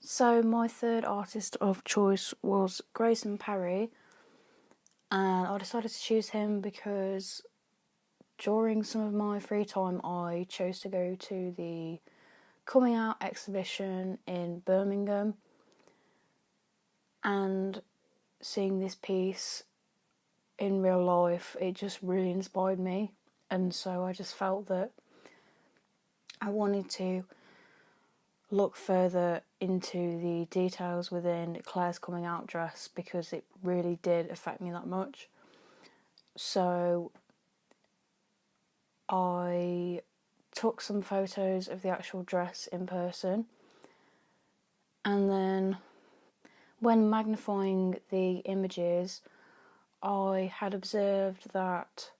So my third artist of choice was Grayson, and I decided to choose him because during some of my free time I chose to go to the Coming Out exhibition in Birmingham, and seeing this piece in real life, it just really inspired me, and so I just felt that I wanted to look further into the details within Claire's coming out dress because it really did affect me that much. So I took some photos of the actual dress in person, and then when magnifying the images, I had observed that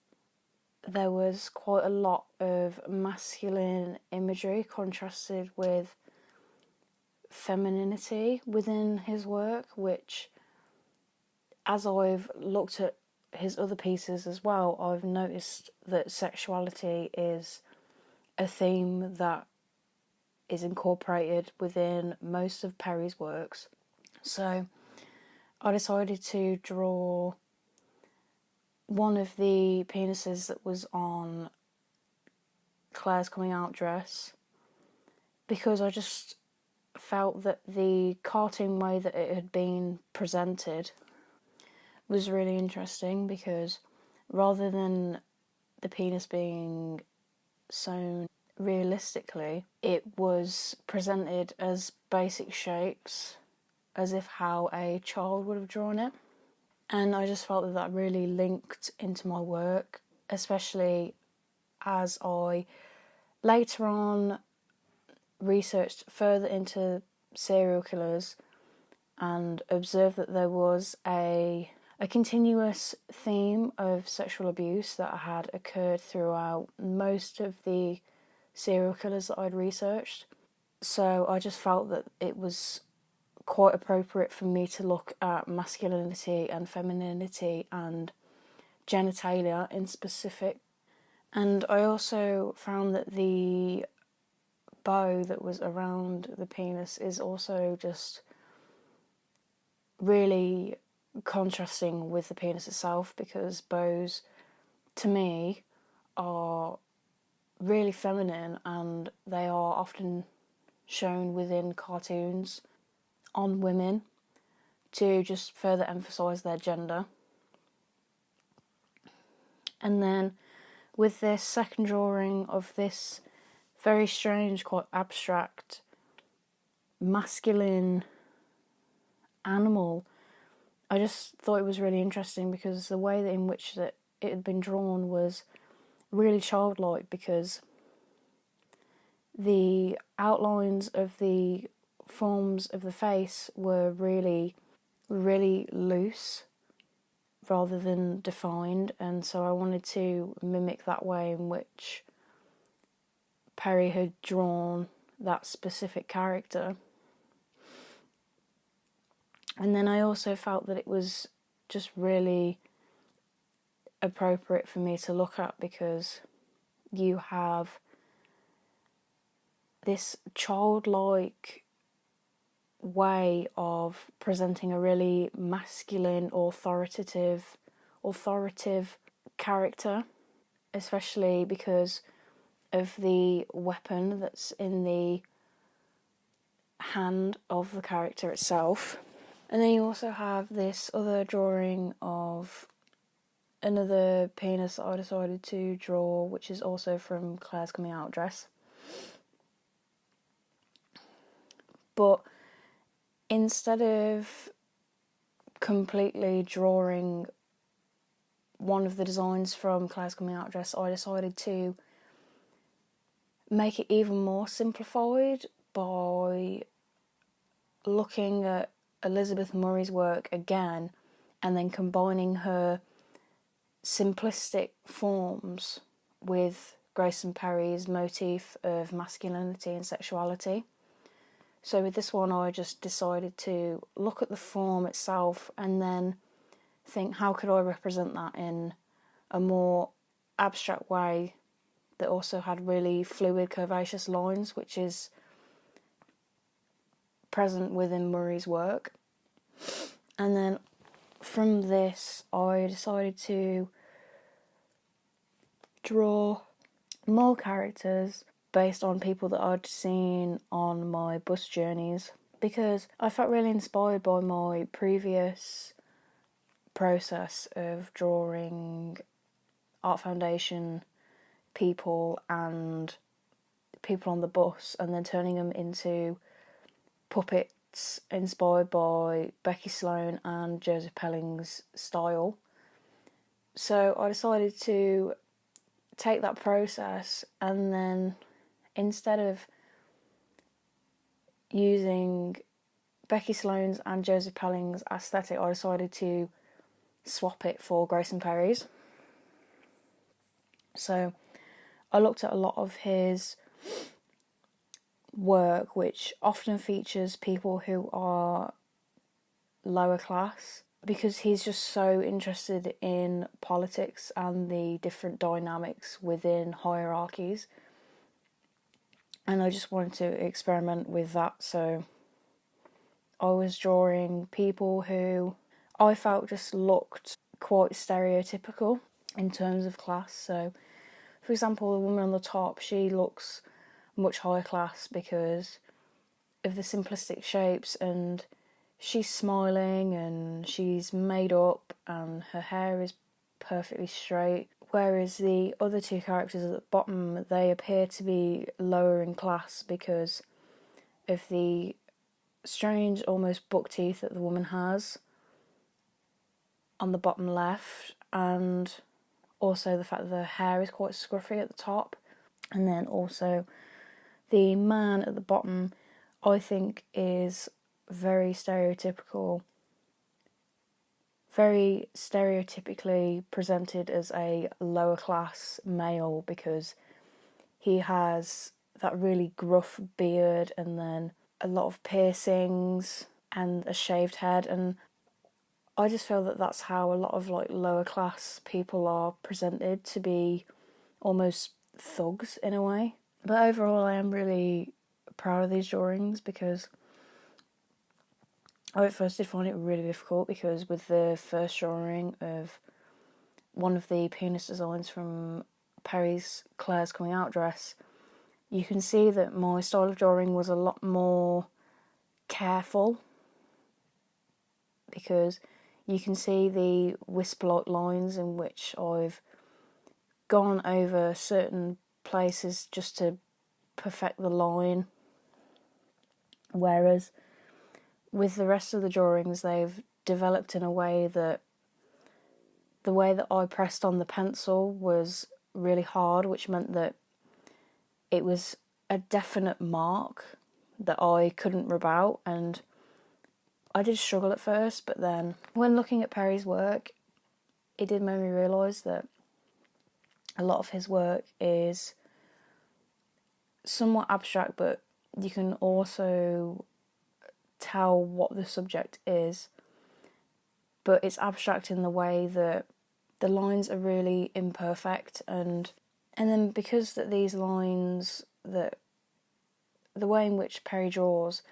there was quite a lot of masculine imagery contrasted with femininity within his work, which, as I've looked at his other pieces as well, I've noticed that sexuality is a theme that is incorporated within most of Perry's works. So I decided to draw one of the penises that was on Claire's coming out dress because I just felt that the cartoon way that it had been presented was really interesting, because rather than the penis being sewn realistically, it was presented as basic shapes, as if how a child would have drawn it. And I just felt that that really linked into my work, especially as I later on researched further into serial killers and observed that there was a continuous theme of sexual abuse that had occurred throughout most of the serial killers that I'd researched. So I just felt that it was quite appropriate for me to look at masculinity and femininity and genitalia in specific. And I also found that the bow that was around the penis is also just really contrasting with the penis itself, because bows, to me, are really feminine and they are often shown within cartoons on women to just further emphasise their gender. And then with this second drawing of this very strange, quite abstract, masculine animal, I just thought it was really interesting because the way in which that it had been drawn was really childlike, because the outlines of the forms of the face were really, really loose rather than defined, and so I wanted to mimic that way in which Perry had drawn that specific character. And then I also felt that it was just really appropriate for me to look at, because you have this childlike way of presenting a really masculine, authoritative character, especially because of the weapon that's in the hand of the character itself. And then you also have this other drawing of another penis that I decided to draw, which is also from Claire's coming out dress. But instead of completely drawing one of the designs from Claire's coming out dress, I decided to make it even more simplified by looking at Elizabeth Murray's work again and then combining her simplistic forms with Grayson Perry's motif of masculinity and sexuality. So with this one, I just decided to look at the form itself and then think, how could I represent that in a more abstract way that also had really fluid, curvaceous lines, which is present within Murray's work. And then from this, I decided to draw more characters based on people that I'd seen on my bus journeys, because I felt really inspired by my previous process of drawing Art Foundation people and people on the bus and then turning them into puppets inspired by Becky Sloan and Joseph Pelling's style. So I decided to take that process, and then instead of using Becky Sloan's and Joseph Pelling's aesthetic, I decided to swap it for Grayson Perry's. So I looked at a lot of his work, which often features people who are lower class, because he's just so interested in politics and the different dynamics within hierarchies. And I just wanted to experiment with that. So I was drawing people who I felt just looked quite stereotypical in terms of class. So, for example, the woman on the top, she looks much higher class because of the simplistic shapes, and she's smiling and she's made up and her hair is perfectly straight. Whereas the other two characters at the bottom, they appear to be lower in class because of the strange, almost buck teeth that the woman has on the bottom left, and also the fact that the hair is quite scruffy at the top. And then also the man at the bottom, I think, is very stereotypically presented as a lower class male, because he has that really gruff beard and then a lot of piercings and a shaved head, and I just feel that that's how a lot of like lower class people are presented, to be almost thugs in a way. But overall, I am really proud of these drawings, because I at first did find it really difficult, because with the first drawing of one of the penis designs from Perry's Claire's coming out dress, you can see that my style of drawing was a lot more careful, because you can see the whisper-like lines in which I've gone over certain places just to perfect the line, whereas with the rest of the drawings, they've developed in a way that the way that I pressed on the pencil was really hard, which meant that it was a definite mark that I couldn't rub out, and I did struggle at first, but then when looking at Perry's work, it did make me realise that a lot of his work is somewhat abstract, but you can also tell what the subject is, but it's abstract in the way that the lines are really imperfect, and then because that these lines, that the way in which Perry draws,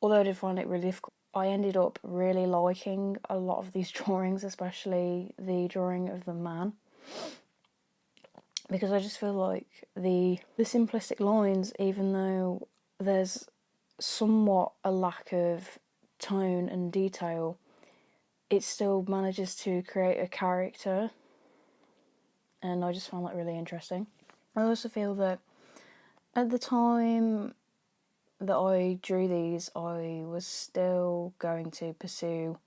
although I did find it really difficult, I ended up really liking a lot of these drawings, especially the drawing of the man, because I just feel like the simplistic lines, even though there's somewhat a lack of tone and detail, it still manages to create a character, and I just found that really interesting. I also feel that at the time that I drew these, I was still going to pursue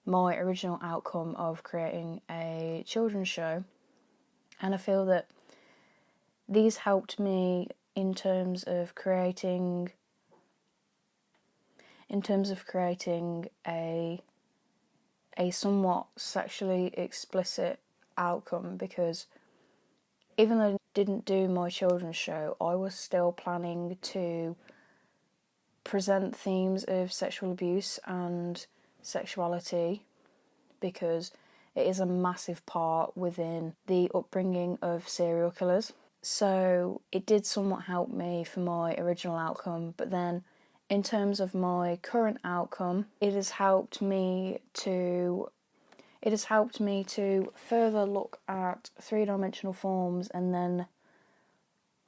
my original outcome of creating a children's show, and I feel that these helped me in terms of creating a somewhat sexually explicit outcome, because even though I didn't do my children's show, I was still planning to present themes of sexual abuse and sexuality, because it is a massive part within the upbringing of serial killers. So it did somewhat help me for my original outcome, but then in terms of my current outcome, it has helped me to further look at three-dimensional forms and then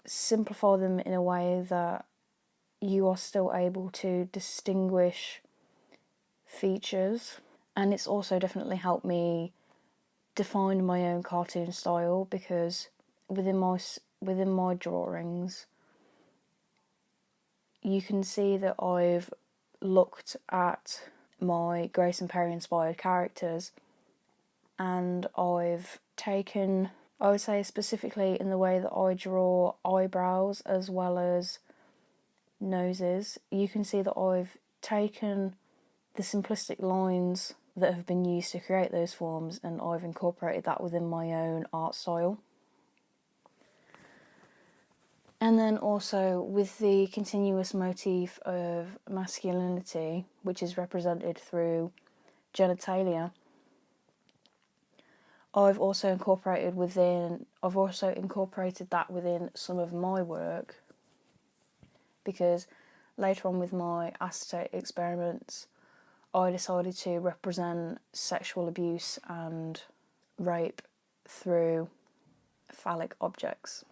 simplify them in a way that you are still able to distinguish features. And it's also definitely helped me define my own cartoon style, because within my drawings you can see that I've looked at my Grayson Perry inspired characters, and I've taken, I would say specifically in the way that I draw eyebrows as well as noses, you can see that I've taken the simplistic lines that have been used to create those forms and I've incorporated that within my own art style. And then also with the continuous motif of masculinity, which is represented through genitalia, I've also incorporated that within some of my work, because later on with my acetate experiments, I decided to represent sexual abuse and rape through phallic objects.